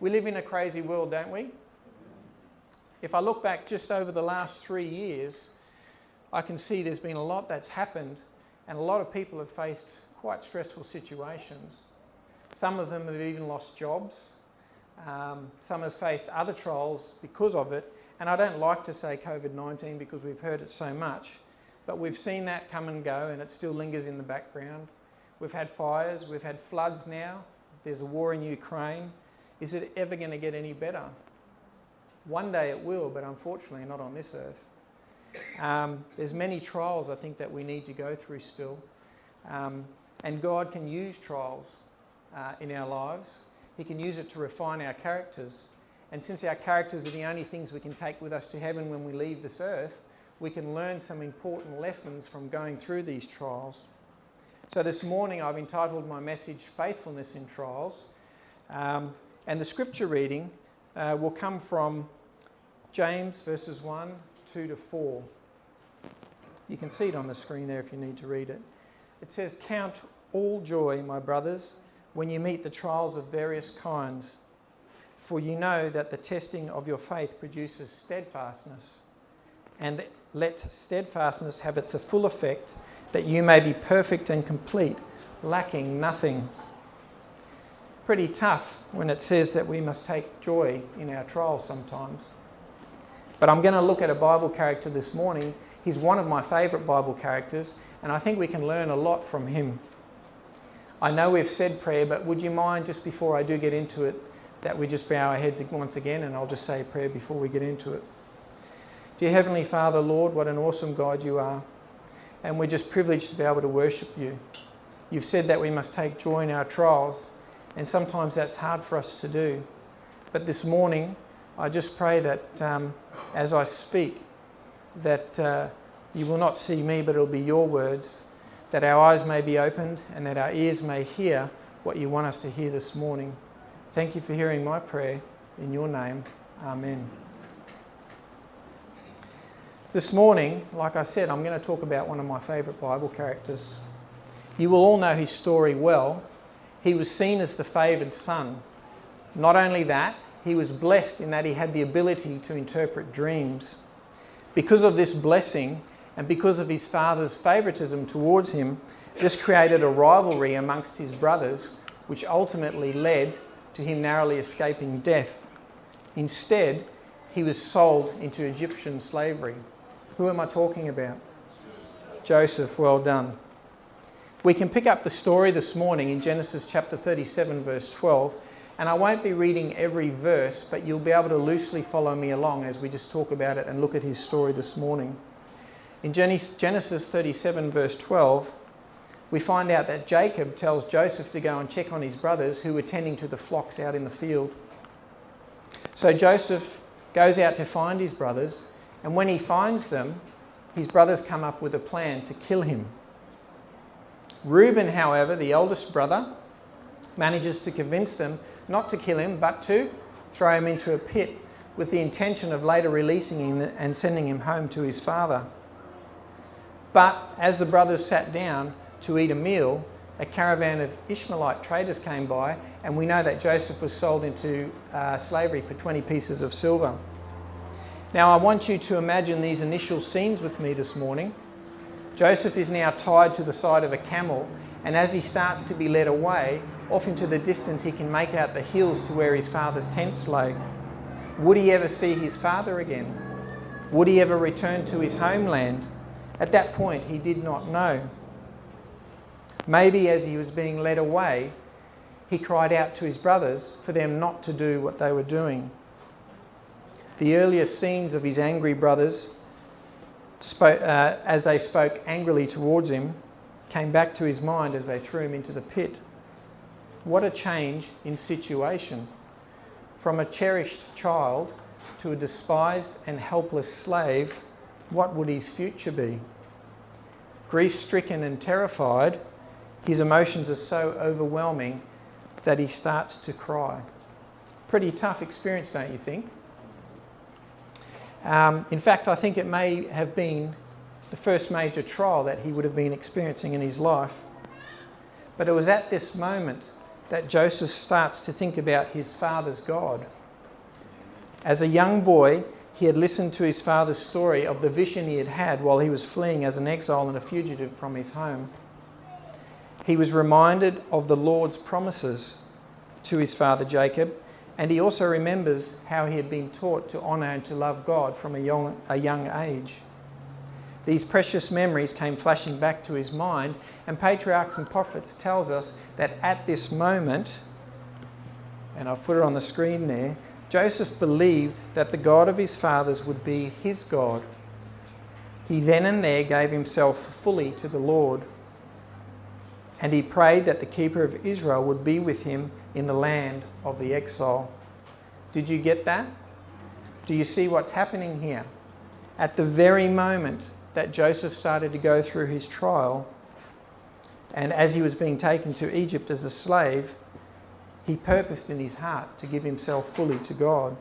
We live in a crazy world, don't we? If I look back just over the last 3 years, I can see there's been a lot that's happened, and a lot of people have faced quite stressful situations. Some of them have even lost jobs. Some have faced other trials because of it. And I don't like to say COVID-19 because we've heard it so much, but we've seen that come and go, and it still lingers in the background. We've had fires, we've had floods now, there's a war in Ukraine. Is it ever going to get any better? One day it will, but unfortunately not on this earth. There's many trials I think that we need to go through still. And God can use trials in our lives. He can use it to refine our characters. And since our characters are the only things we can take with us to heaven when we leave this earth, we can learn some important lessons from going through these trials. So this morning I've entitled my message, Faithfulness in Trials. And the scripture reading will come from James verses 1, 2 to 4. You can see it on the screen there if you need to read it. It says, "Count all joy, my brothers, when you meet the trials of various kinds. For you know that the testing of your faith produces steadfastness. And let steadfastness have its full effect, that you may be perfect and complete, lacking nothing." Pretty tough when it says that we must take joy in our trials sometimes. But I'm going to look at a Bible character this morning. He's one of my favourite Bible characters, and I think we can learn a lot from him. I know we've said prayer, but would you mind, just before I do get into it, that we just bow our heads once again, and I'll just say a prayer before we get into it. Dear Heavenly Father, Lord, what an awesome God you are. And we're just privileged to be able to worship you. You've said that we must take joy in our trials, and sometimes that's hard for us to do. But this morning, I just pray that as I speak, that you will not see me, but it'll be your words, that our eyes may be opened and that our ears may hear what you want us to hear this morning. Thank you for hearing my prayer. In your name, amen. This morning, like I said, I'm going to talk about one of my favourite Bible characters. You will all know his story well. He was seen as the favoured son. Not only that, he was blessed in that he had the ability to interpret dreams. Because of this blessing and because of his father's favouritism towards him, this created a rivalry amongst his brothers, which ultimately led to him narrowly escaping death. Instead, he was sold into Egyptian slavery. Who am I talking about? Joseph, well done. We can pick up the story this morning in Genesis chapter 37, verse 12, and I won't be reading every verse, but you'll be able to loosely follow me along as we just talk about it and look at his story this morning. In Genesis 37, verse 12, we find out that Jacob tells Joseph to go and check on his brothers who were tending to the flocks out in the field. So Joseph goes out to find his brothers, and when he finds them, his brothers come up with a plan to kill him. Reuben, however, the eldest brother, manages to convince them not to kill him, but to throw him into a pit with the intention of later releasing him and sending him home to his father. But as the brothers sat down to eat a meal, a caravan of Ishmaelite traders came by, and we know that Joseph was sold into slavery for 20 pieces of silver. Now I want you to imagine these initial scenes with me this morning. Joseph is now tied to the side of a camel, and as he starts to be led away, off into the distance he can make out the hills to where his father's tents lay. Would he ever see his father again? Would he ever return to his homeland? At that point he did not know. Maybe as he was being led away, he cried out to his brothers for them not to do what they were doing. The earlier scenes of his angry brothers, as they spoke angrily towards him, came back to his mind as they threw him into the pit. What a change in situation. From a cherished child to a despised and helpless slave, what would his future be? Grief-stricken and terrified, his emotions are so overwhelming that he starts to cry. Pretty tough experience, don't you think? In fact, I think it may have been the first major trial that he would have been experiencing in his life. But it was at this moment that Joseph starts to think about his father's God. As a young boy, he had listened to his father's story of the vision he had had while he was fleeing as an exile and a fugitive from his home. He was reminded of the Lord's promises to his father Jacob, and he also remembers how he had been taught to honour and to love God from a young age. These precious memories came flashing back to his mind, and Patriarchs and Prophets tells us that at this moment, and I've put it on the screen there, Joseph believed that the God of his fathers would be his God. He then and there gave himself fully to the Lord, and he prayed that the keeper of Israel would be with him in the land of the exile. Did you get that? Do you see what's happening here? At the very moment that Joseph started to go through his trial, and as he was being taken to Egypt as a slave, he purposed in his heart to give himself fully to God.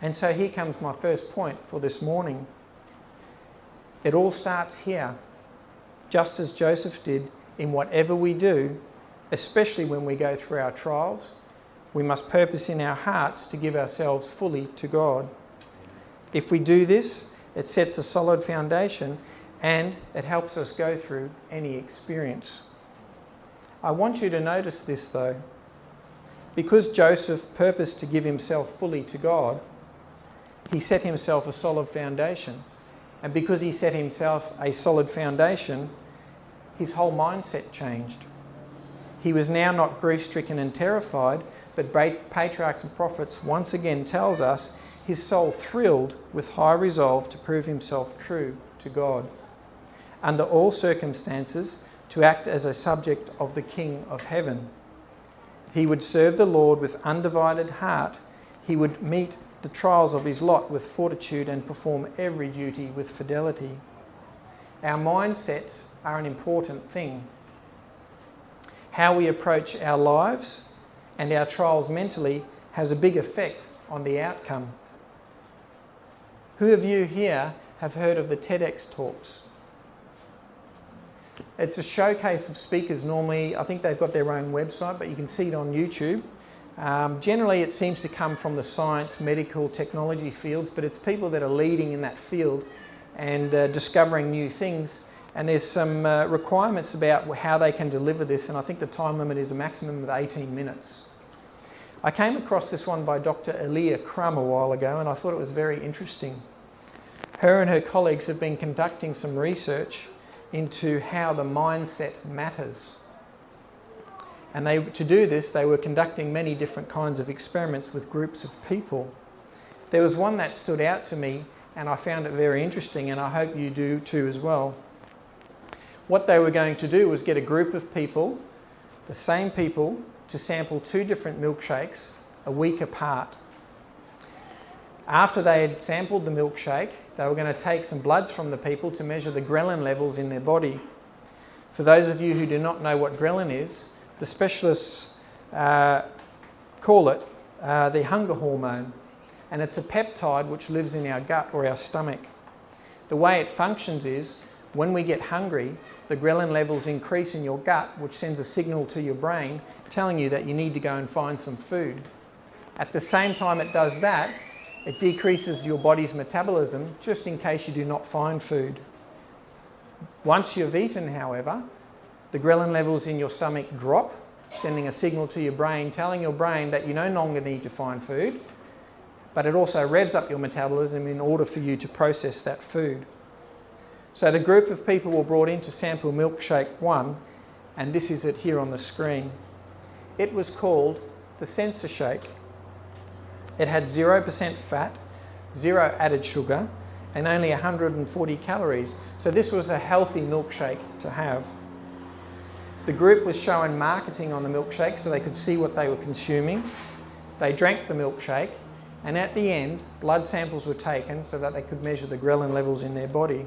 And so here comes my first point for this morning. It all starts here, just as Joseph did in whatever we do, especially when we go through our trials. We must purpose in our hearts to give ourselves fully to God. If we do this, it sets a solid foundation and it helps us go through any experience. I want you to notice this though. Because Joseph purposed to give himself fully to God, he set himself a solid foundation. And because he set himself a solid foundation, his whole mindset changed. He was now not grief-stricken and terrified, but Patriarchs and Prophets once again tells us his soul thrilled with high resolve to prove himself true to God. Under all circumstances, to act as a subject of the King of Heaven. He would serve the Lord with undivided heart. He would meet the trials of his lot with fortitude and perform every duty with fidelity. Our mindsets are an important thing. How we approach our lives and our trials mentally has a big effect on the outcome. Who of you here have heard of the TEDx talks? It's a showcase of speakers normally. I think they've got their own website, but you can see it on YouTube. Generally, it seems to come from the science, medical, technology fields, but it's people that are leading in that field and discovering new things. And there's some requirements about how they can deliver this, and I think the time limit is a maximum of 18 minutes. I came across this one by Dr. Elia Crum a while ago, and I thought it was very interesting. Her and her colleagues have been conducting some research into how the mindset matters. And to do this, they were conducting many different kinds of experiments with groups of people. There was one that stood out to me, and I found it very interesting, and I hope you do too as well. What they were going to do was get a group of people, the same people, to sample 2 different milkshakes a week apart. After they had sampled the milkshake, they were going to take some bloods from the people to measure the ghrelin levels in their body. For those of you who do not know what ghrelin is, the specialists call it the hunger hormone, and it's a peptide which lives in our gut or our stomach. The way it functions is, when we get hungry, the ghrelin levels increase in your gut, which sends a signal to your brain telling you that you need to go and find some food. At the same time it does that, it decreases your body's metabolism just in case you do not find food. Once you've eaten, however, the ghrelin levels in your stomach drop, sending a signal to your brain, telling your brain that you no longer need to find food, but it also revs up your metabolism in order for you to process that food. So the group of people were brought in to sample milkshake 1, and this is it here on the screen. It was called the Sensor Shake. It had 0% fat, 0 added sugar, and only 140 calories. So this was a healthy milkshake to have. The group was shown marketing on the milkshake so they could see what they were consuming. They drank the milkshake, and at the end, blood samples were taken so that they could measure the ghrelin levels in their body.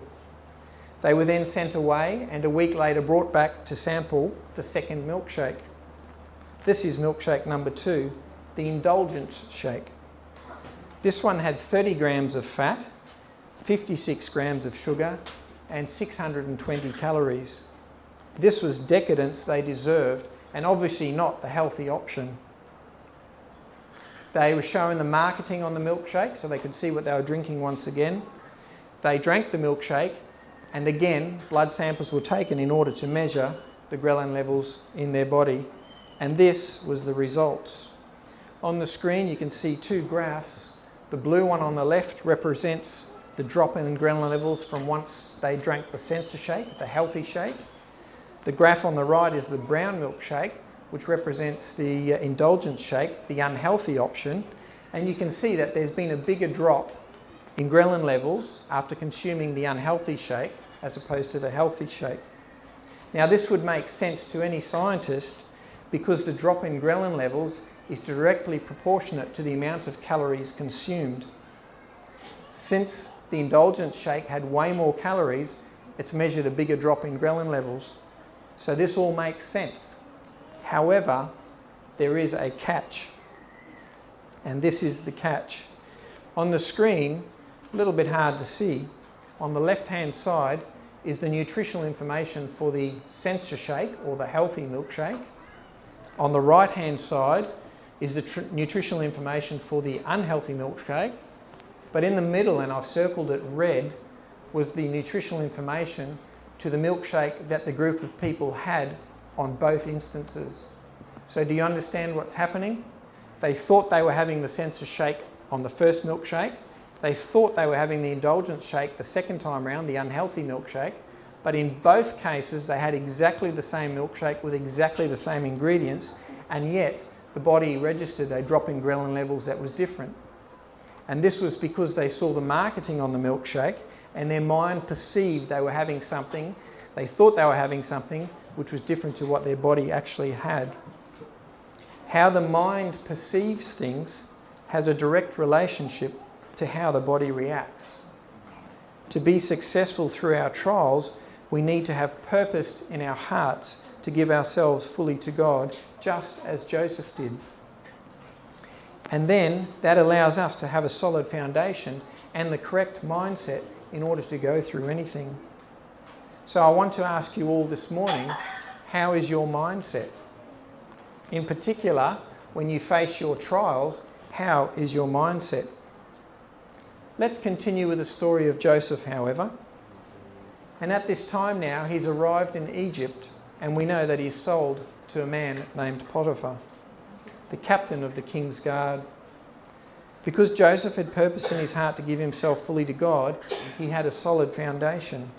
They were then sent away and a week later brought back to sample the second milkshake. This is milkshake number 2, the indulgence shake. This one had 30 grams of fat, 56 grams of sugar, and 620 calories. This was decadence they deserved, and obviously not the healthy option. They were showing the marketing on the milkshake so they could see what they were drinking once again. They drank the milkshake, and again blood samples were taken in order to measure the ghrelin levels in their body, and this was the results. On the screen you can see two graphs. The blue one on the left represents the drop in ghrelin levels from once they drank the sensor shake, the healthy shake. The graph on the right is the brown milkshake, which represents the indulgent shake, the unhealthy option, and you can see that there's been a bigger drop in ghrelin levels after consuming the unhealthy shake as opposed to the healthy shake. Now this would make sense to any scientist because the drop in ghrelin levels is directly proportionate to the amount of calories consumed. Since the indulgent shake had way more calories, it's measured a bigger drop in ghrelin levels. So this all makes sense. However, there is a catch, and this is the catch. On the screen, a little bit hard to see, on the left-hand side is the nutritional information for the sensor shake or the healthy milkshake. On the right-hand side is the nutritional information for the unhealthy milkshake. But in the middle, and I've circled it red, was the nutritional information to the milkshake that the group of people had on both instances. So do you understand what's happening? They thought they were having the sensor shake on the first milkshake. They thought they were having the indulgent shake the second time round, the unhealthy milkshake. But in both cases, they had exactly the same milkshake with exactly the same ingredients, and yet the body registered a drop in ghrelin levels that was different. And this was because they saw the marketing on the milkshake and their mind perceived they were having something, they thought they were having something which was different to what their body actually had. How the mind perceives things has a direct relationship to how the body reacts. To be successful through our trials, we need to have purpose in our hearts to give ourselves fully to God, just as Joseph did. And then that allows us to have a solid foundation and the correct mindset in order to go through anything. So I want to ask you all this morning, how is your mindset? In particular, when you face your trials, how is your mindset? Let's continue with the story of Joseph, however. And at this time now, he's arrived in Egypt, and we know that he's sold to a man named Potiphar, the captain of the king's guard. Because Joseph had purpose in his heart to give himself fully to God, he had a solid foundation.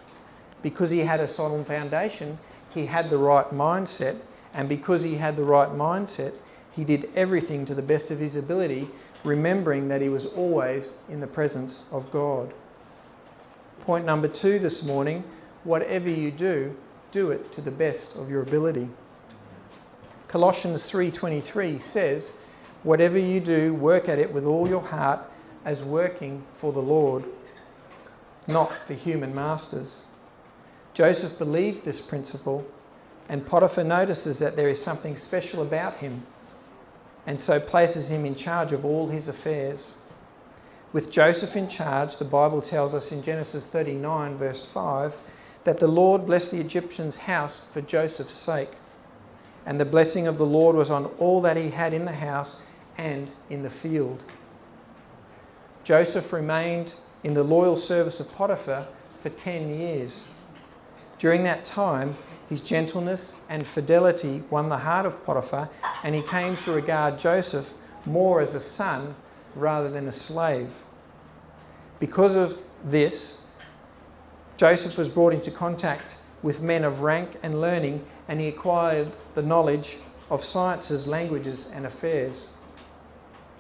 Because he had a solid foundation, he had the right mindset, and because he had the right mindset, he did everything to the best of his ability, remembering that he was always in the presence of God. Point number 2 this morning, whatever you do, do it to the best of your ability. Colossians 3:23 says, whatever you do, work at it with all your heart as working for the Lord, not for human masters. Joseph believed this principle, and Potiphar notices that there is something special about him, and so places him in charge of all his affairs. With Joseph in charge, the Bible tells us in Genesis 39 verse 5 that the Lord blessed the Egyptian's house for Joseph's sake, and the blessing of the Lord was on all that he had in the house and in the field. Joseph remained in the loyal service of Potiphar for 10 years. During that time, his gentleness and fidelity won the heart of Potiphar, and he came to regard Joseph more as a son rather than a slave. Because of this, Joseph was brought into contact with men of rank and learning, and he acquired the knowledge of sciences, languages, and affairs.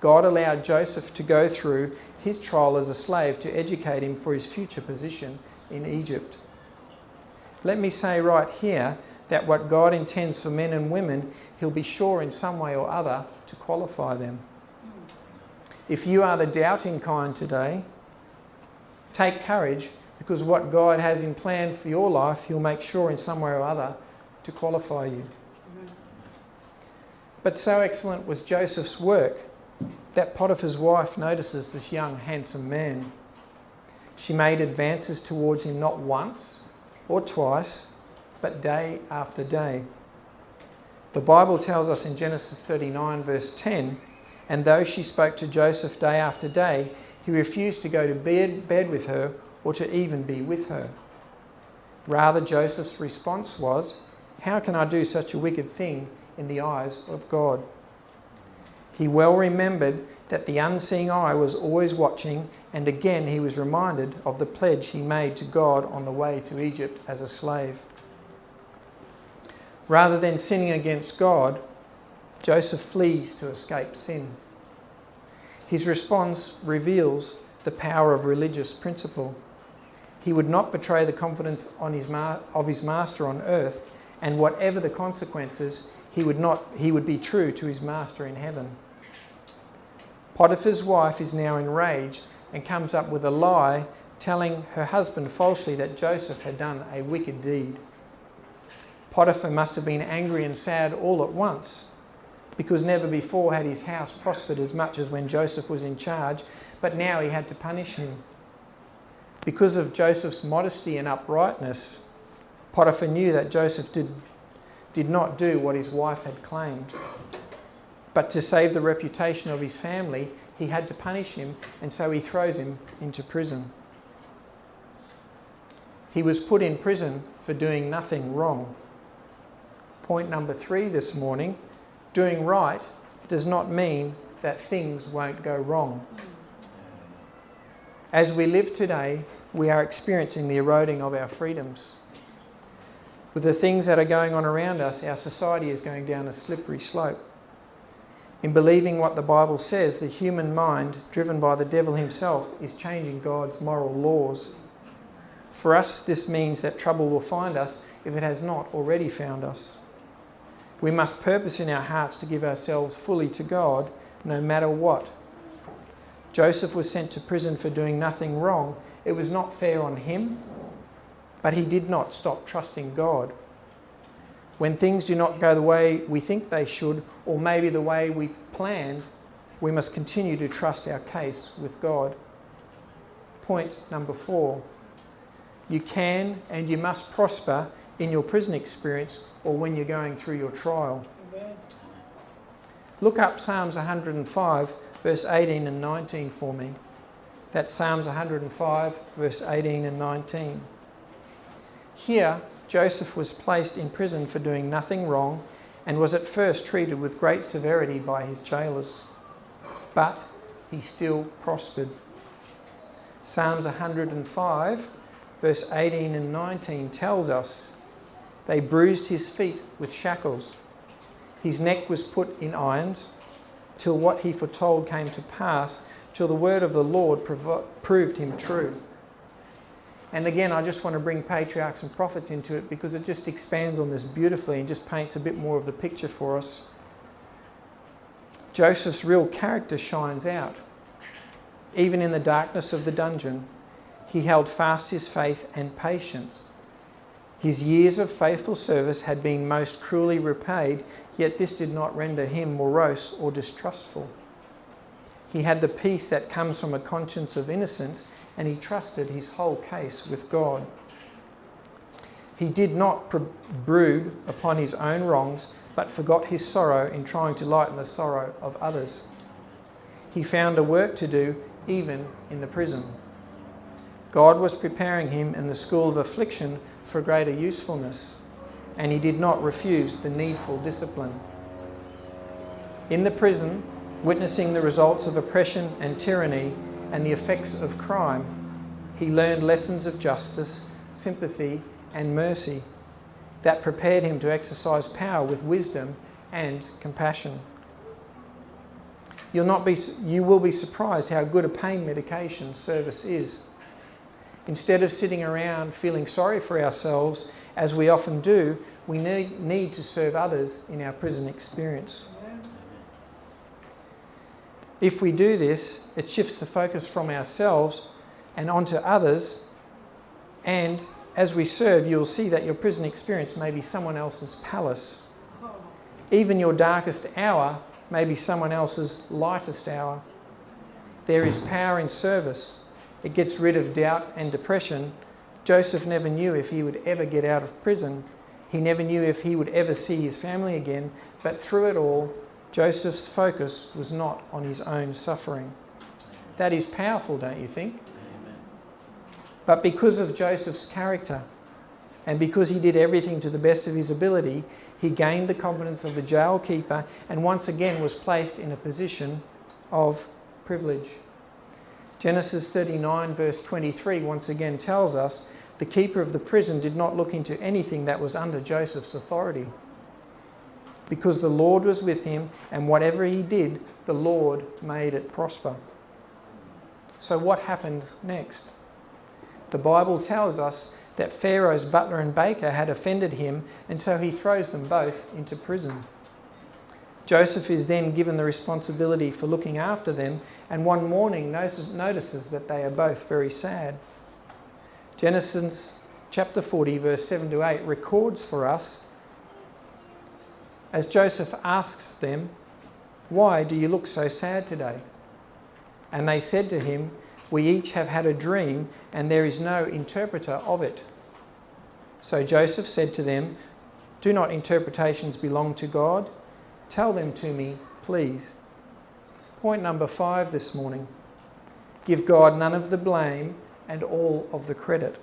God allowed Joseph to go through his trial as a slave to educate him for his future position in Egypt. Let me say right here that what God intends for men and women, he'll be sure in some way or other to qualify them. If you are the doubting kind today, take courage, because what God has in plan for your life, he'll make sure in some way or other to qualify you. But so excellent was Joseph's work that Potiphar's wife notices this young, handsome man. She made advances towards him not once or twice, but day after day. The Bible tells us in Genesis 39 verse 10, and though she spoke to Joseph day after day, he refused to go to bed with her or to even be with her. Rather, Joseph's response was, "How can I do such a wicked thing in the eyes of God?" He well remembered that the unseeing eye was always watching, and again he was reminded of the pledge he made to God on the way to Egypt as a slave. Rather than sinning against God, Joseph flees to escape sin. His response reveals the power of religious principle. He would not betray the confidence of his master on earth, and whatever the consequences, he would be true to his master in heaven. Potiphar's wife is now enraged and comes up with a lie, telling her husband falsely that Joseph had done a wicked deed. Potiphar must have been angry and sad all at once, because never before had his house prospered as much as when Joseph was in charge, but now he had to punish him. Because of Joseph's modesty and uprightness, Potiphar knew that Joseph did not do what his wife had claimed. But to save the reputation of his family, he had to punish him, and so he throws him into prison. He was put in prison for doing nothing wrong. Point number 3 this morning, doing right does not mean that things won't go wrong. As we live today, we are experiencing the eroding of our freedoms. With the things that are going on around us, our society is going down a slippery slope. In believing what the Bible says, the human mind, driven by the devil himself, is changing God's moral laws. For us, this means that trouble will find us if it has not already found us. We must purpose in our hearts to give ourselves fully to God, no matter what. Joseph was sent to prison for doing nothing wrong. It was not fair on him, but he did not stop trusting God. When things do not go the way we think they should, or maybe the way we planned, we must continue to trust our case with God. Point number 4. You can and you must prosper in your prison experience or when you're going through your trial. Amen. Look up Psalms 105, verse 18 and 19 for me. That's Psalms 105, verse 18 and 19. Here, Joseph was placed in prison for doing nothing wrong and was at first treated with great severity by his jailers. But he still prospered. Psalms 105, verse 18 and 19 tells us, "They bruised his feet with shackles. His neck was put in irons, till what he foretold came to pass, till the word of the Lord proved him true." And again, I just want to bring patriarchs and prophets into it because it just expands on this beautifully and just paints a bit more of the picture for us. Joseph's real character shines out. Even in the darkness of the dungeon, he held fast his faith and patience. His years of faithful service had been most cruelly repaid, yet this did not render him morose or distrustful. He had the peace that comes from a conscience of innocence, and he trusted his whole case with God. He did not brood upon his own wrongs, but forgot his sorrow in trying to lighten the sorrow of others. He found a work to do even in the prison. God was preparing him in the school of affliction for greater usefulness, and he did not refuse the needful discipline. In the prison, witnessing the results of oppression and tyranny and the effects of crime, he learned lessons of justice, sympathy, and mercy that prepared him to exercise power with wisdom and compassion. You will be surprised how good a pain medication service is. Instead of sitting around feeling sorry for ourselves, as we often do, we need to serve others in our prison experience. If we do this, it shifts the focus from ourselves and onto others, and as we serve, you'll see that your prison experience may be someone else's palace. Even your darkest hour may be someone else's lightest hour. There is power in service. It gets rid of doubt and depression. Joseph never knew if he would ever get out of prison. He never knew if he would ever see his family again, but through it all, Joseph's focus was not on his own suffering. That is powerful, don't you think? Amen. But because of Joseph's character, and because he did everything to the best of his ability, he gained the confidence of the jail keeper and once again was placed in a position of privilege. Genesis 39 verse 23 once again tells us the keeper of the prison did not look into anything that was under Joseph's authority, because the Lord was with him, and whatever he did, the Lord made it prosper. So what happens next? The Bible tells us that Pharaoh's butler and baker had offended him, and so he throws them both into prison. Joseph is then given the responsibility for looking after them, and one morning notices that they are both very sad. Genesis chapter 40 verse 7 to 8 records for us as Joseph asks them, "Why do you look so sad today?" And they said to him, "We each have had a dream, and there is no interpreter of it." So Joseph said to them, "Do not interpretations belong to God? Tell them to me, please." Point number 5 this morning. Give God none of the blame and all of the credit.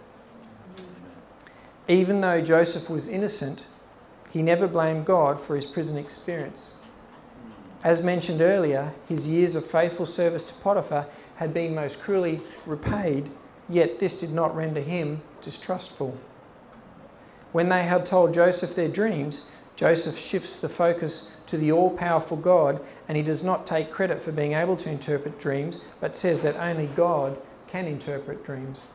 Even though Joseph was innocent, he never blamed God for his prison experience. As mentioned earlier, his years of faithful service to Potiphar had been most cruelly repaid, yet this did not render him distrustful. When they had told Joseph their dreams, Joseph shifts the focus to the all-powerful God, and he does not take credit for being able to interpret dreams, but says that only God can interpret dreams.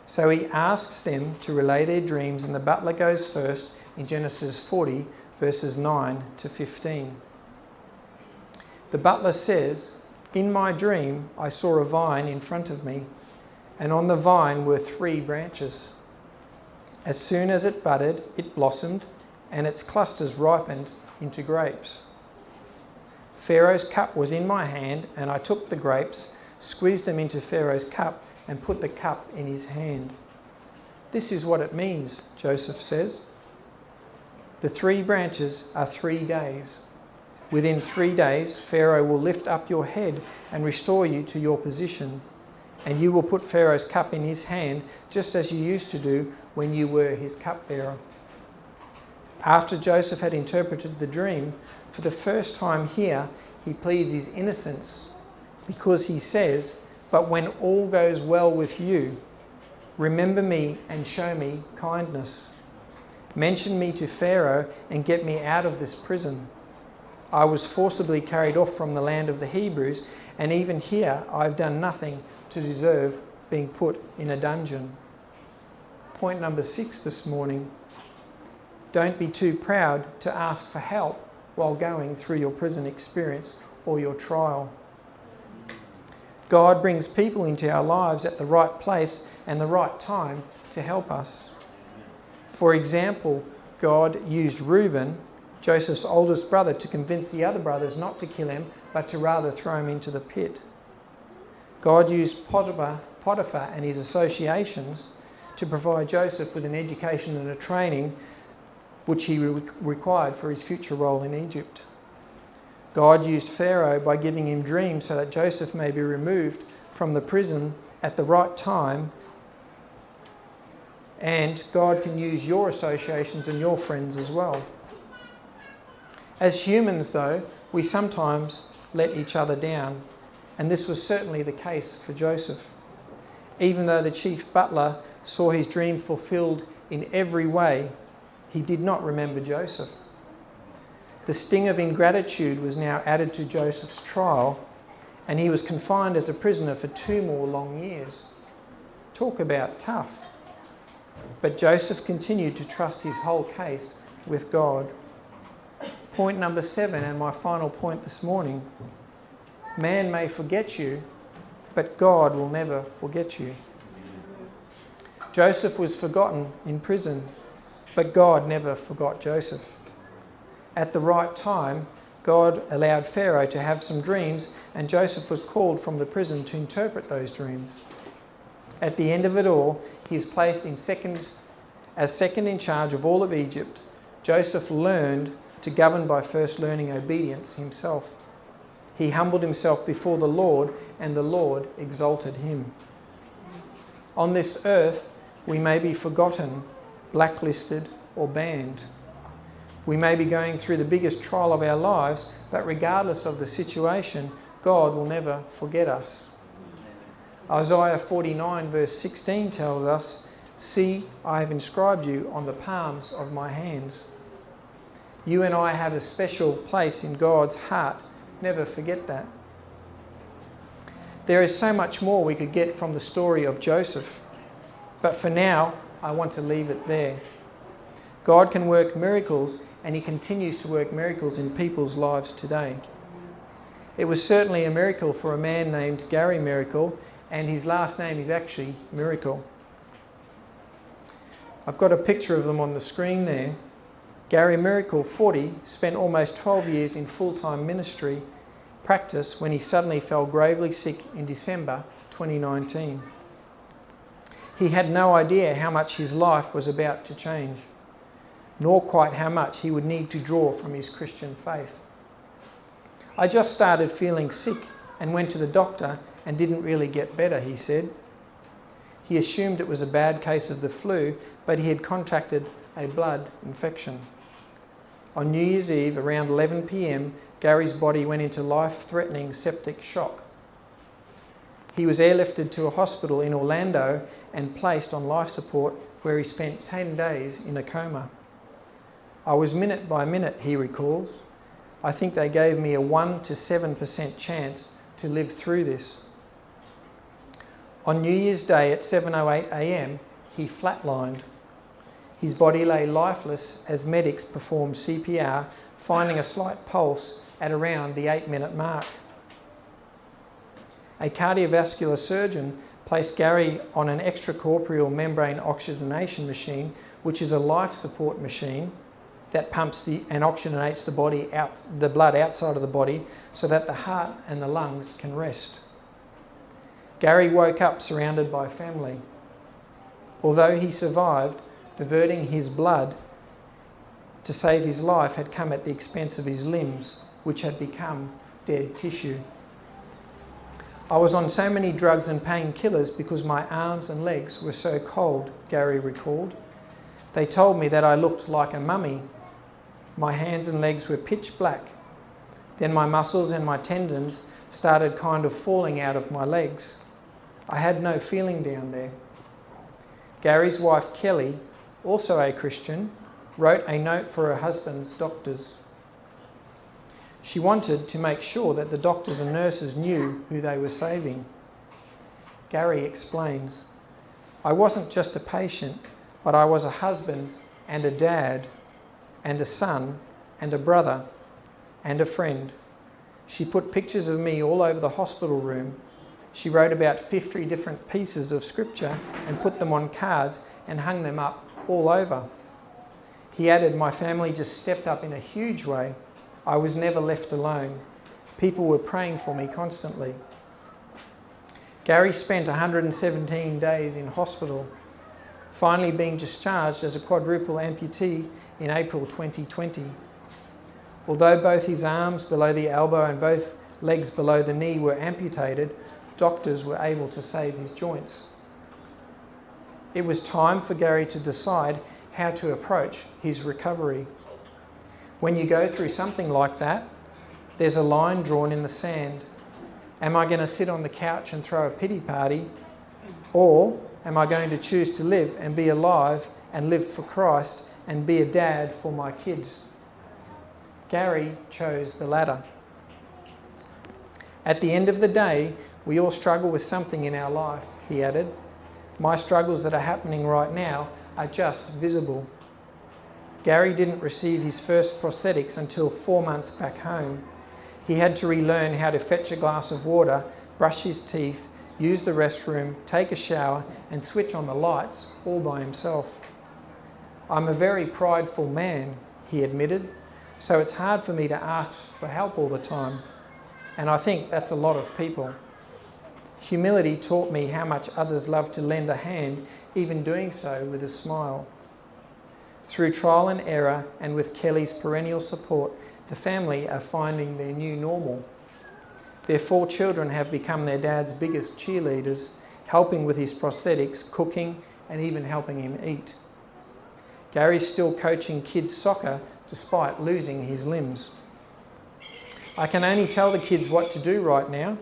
So he asks them to relay their dreams, and the butler goes first in Genesis 40, verses 9 to 15. The butler says, "In my dream I saw a vine in front of me, and on the vine were 3 branches. As soon as it budded, it blossomed, and its clusters ripened into grapes. Pharaoh's cup was in my hand, and I took the grapes, squeezed them into Pharaoh's cup, and put the cup in his hand." This is what it means, Joseph says. The 3 branches are 3 days. Within 3 days, Pharaoh will lift up your head and restore you to your position, and you will put Pharaoh's cup in his hand, just as you used to do when you were his cupbearer. After Joseph had interpreted the dream, for the first time here, he pleads his innocence, because he says, "But when all goes well with you, remember me and show me kindness. Mention me to Pharaoh and get me out of this prison. I was forcibly carried off from the land of the Hebrews, and even here I've done nothing to deserve being put in a dungeon." Point number 6 this morning. Don't be too proud to ask for help while going through your prison experience or your trial. God brings people into our lives at the right place and the right time to help us. For example, God used Reuben, Joseph's oldest brother, to convince the other brothers not to kill him, but to rather throw him into the pit. God used Potiphar and his associations to provide Joseph with an education and a training which he required for his future role in Egypt. God used Pharaoh by giving him dreams so that Joseph may be removed from the prison at the right time. And God can use your associations and your friends as well. As humans, though, we sometimes let each other down, and this was certainly the case for Joseph. Even though the chief butler saw his dream fulfilled in every way, he did not remember Joseph. The sting of ingratitude was now added to Joseph's trial, and he was confined as a prisoner for 2 more long years. Talk about tough. But Joseph continued to trust his whole case with God. Point number 7, and my final point this morning. Man may forget you, but God will never forget you. Joseph was forgotten in prison, but God never forgot Joseph. At the right time, God allowed Pharaoh to have some dreams, and Joseph was called from the prison to interpret those dreams. At the end of it all, he is placed in second As second in charge of all of Egypt, Joseph learned to govern by first learning obedience himself. He humbled himself before the Lord, and the Lord exalted him. On this earth, we may be forgotten, blacklisted, or banned. We may be going through the biggest trial of our lives, but regardless of the situation, God will never forget us. Isaiah 49 verse 16 tells us, "See, I have inscribed you on the palms of my hands." You and I have a special place in God's heart. Never forget that. There is so much more we could get from the story of Joseph, but for now, I want to leave it there. God can work miracles, and he continues to work miracles in people's lives today. It was certainly a miracle for a man named Gary Miracle, and his last name is actually Miracle. I've got a picture of them on the screen there. Gary Miracle, 40, spent almost 12 years in full-time ministry practice when he suddenly fell gravely sick in December 2019. He had no idea how much his life was about to change, nor quite how much he would need to draw from his Christian faith. "I just started feeling sick and went to the doctor and didn't really get better," he said. He assumed it was a bad case of the flu, but he had contracted a blood infection. On New Year's Eve, around 11 p.m, Gary's body went into life-threatening septic shock. He was airlifted to a hospital in Orlando and placed on life support, where he spent 10 days in a coma. "I was minute by minute," he recalls. "I think they gave me a 1 to 7% chance to live through this." On New Year's Day at 7:08 a.m, he flatlined. His body lay lifeless as medics performed CPR, finding a slight pulse at around the 8-minute mark. A cardiovascular surgeon placed Gary on an extracorporeal membrane oxygenation machine, which is a life support machine that pumps and oxygenates the blood outside of the body so that the heart and the lungs can rest. Gary woke up surrounded by family. Although he survived, diverting his blood to save his life had come at the expense of his limbs, which had become dead tissue. "I was on so many drugs and painkillers because my arms and legs were so cold," Gary recalled. "They told me that I looked like a mummy. My hands and legs were pitch black. Then my muscles and my tendons started kind of falling out of my legs. I had no feeling down there." Gary's wife Kelly, also a Christian, wrote a note for her husband's doctors. She wanted to make sure that the doctors and nurses knew who they were saving. Gary explains, "I wasn't just a patient, but I was a husband and a dad and a son and a brother and a friend." She put pictures of me all over the hospital room. She wrote about 50 different pieces of scripture and put them on cards and hung them up all over. He added, "My family just stepped up in a huge way. I was never left alone. People were praying for me constantly." Gary spent 117 days in hospital, finally being discharged as a quadruple amputee in April 2020. Although both his arms below the elbow and both legs below the knee were amputated, doctors were able to save his joints. It was time for Gary to decide how to approach his recovery. When you go through something like that, there's a line drawn in the sand. Am I going to sit on the couch and throw a pity party? Or am I going to choose to live and be alive and live for Christ and be a dad for my kids? Gary chose the latter. At the end of the day, we all struggle with something in our life, he added. My struggles that are happening right now are just visible. Gary didn't receive his first prosthetics until 4 months back home. He had to relearn how to fetch a glass of water, brush his teeth, use the restroom, take a shower, and switch on the lights all by himself. "I'm a very prideful man," he admitted, "so it's hard for me to ask for help all the time. And I think that's a lot of people. Humility taught me how much others love to lend a hand, even doing so with a smile." Through trial and error and with Kelly's perennial support, the family are finding their new normal. Their 4 children have become their dad's biggest cheerleaders, helping with his prosthetics, cooking, and even helping him eat. Gary's still coaching kids soccer despite losing his limbs. I can only tell the kids what to do right now,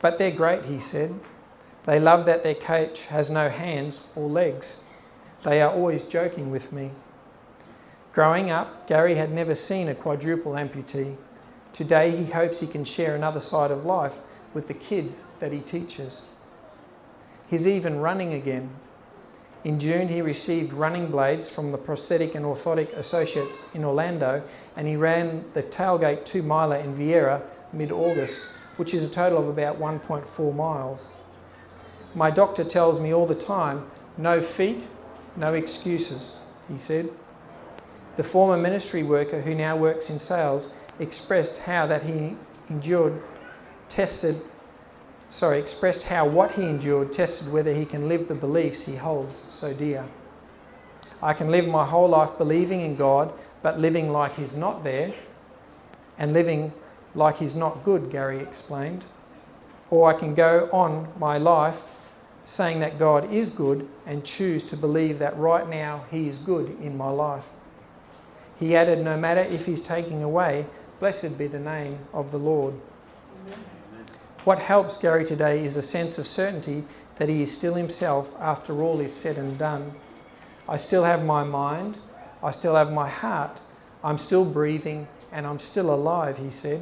but they're great, he said. They love that their coach has no hands or legs. They are always joking with me. Growing up, Gary had never seen a quadruple amputee. Today he hopes he can share another side of life with the kids that he teaches. He's even running again. In June he received running blades from the Prosthetic and Orthotic Associates in Orlando, and he ran the tailgate 2-miler in Vieira mid-August, which is a total of about 1.4 miles. My doctor tells me all the time, no feet, no excuses, he said. The former ministry worker who now works in sales expressed how what he endured tested whether he can live the beliefs he holds so dear. I can live my whole life believing in God, but living like he's not there, and living like he's not good, Gary explained. Or I can go on my life saying that God is good and choose to believe that right now he is good in my life. He added, no matter if he's taking away, blessed be the name of the Lord. Amen. What helps Gary today is a sense of certainty that he is still himself after all is said and done. I still have my mind, I still have my heart, I'm still breathing, and I'm still alive, he said.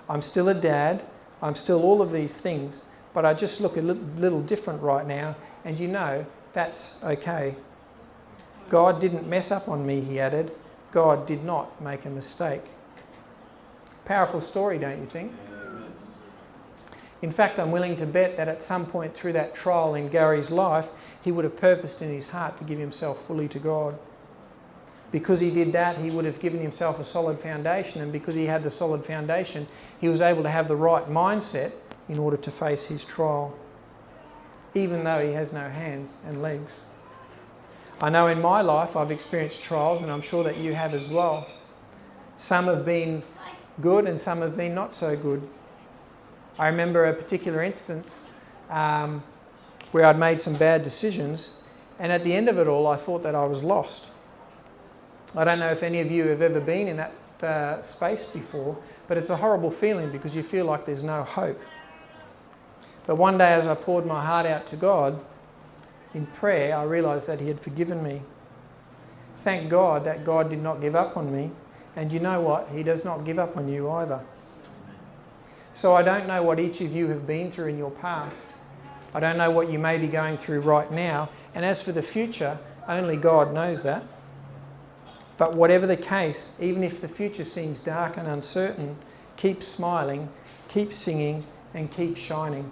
I'm still a dad, I'm still all of these things, but I just look a little different right now, and you know, that's okay. God didn't mess up on me, he added. God did not make a mistake. Powerful story, don't you think? In fact, I'm willing to bet that at some point through that trial in Gary's life, he would have purposed in his heart to give himself fully to God. Because he did that, he would have given himself a solid foundation, and because he had the solid foundation, he was able to have the right mindset in order to face his trial, even though he has no hands and legs. I know in my life I've experienced trials, and I'm sure that you have as well. Some have been good and some have been not so good. I remember a particular instance where I'd made some bad decisions, and at the end of it all I thought that I was lost. I don't know if any of you have ever been in that space before, but it's a horrible feeling because you feel like there's no hope. But one day as I poured my heart out to God in prayer, I realised that he had forgiven me. Thank God that God did not give up on me, and you know what? He does not give up on you either. So I don't know what each of you have been through in your past. I don't know what you may be going through right now, and as for the future, only God knows that. But whatever the case, even if the future seems dark and uncertain, keep smiling, keep singing, and keep shining.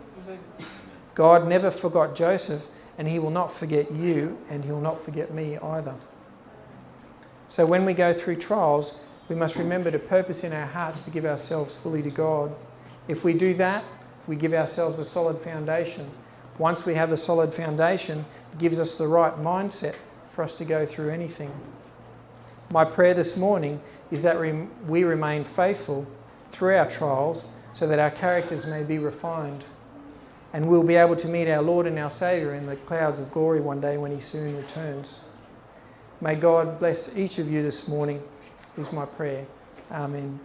God never forgot Joseph, and he will not forget you, and he will not forget me either. So when we go through trials, we must remember to purpose in our hearts to give ourselves fully to God. If we do that, we give ourselves a solid foundation. Once we have a solid foundation, it gives us the right mindset for us to go through anything. My prayer this morning is that we remain faithful through our trials so that our characters may be refined, and we'll be able to meet our Lord and our Saviour in the clouds of glory one day when he soon returns. May God bless each of you this morning, is my prayer. Amen.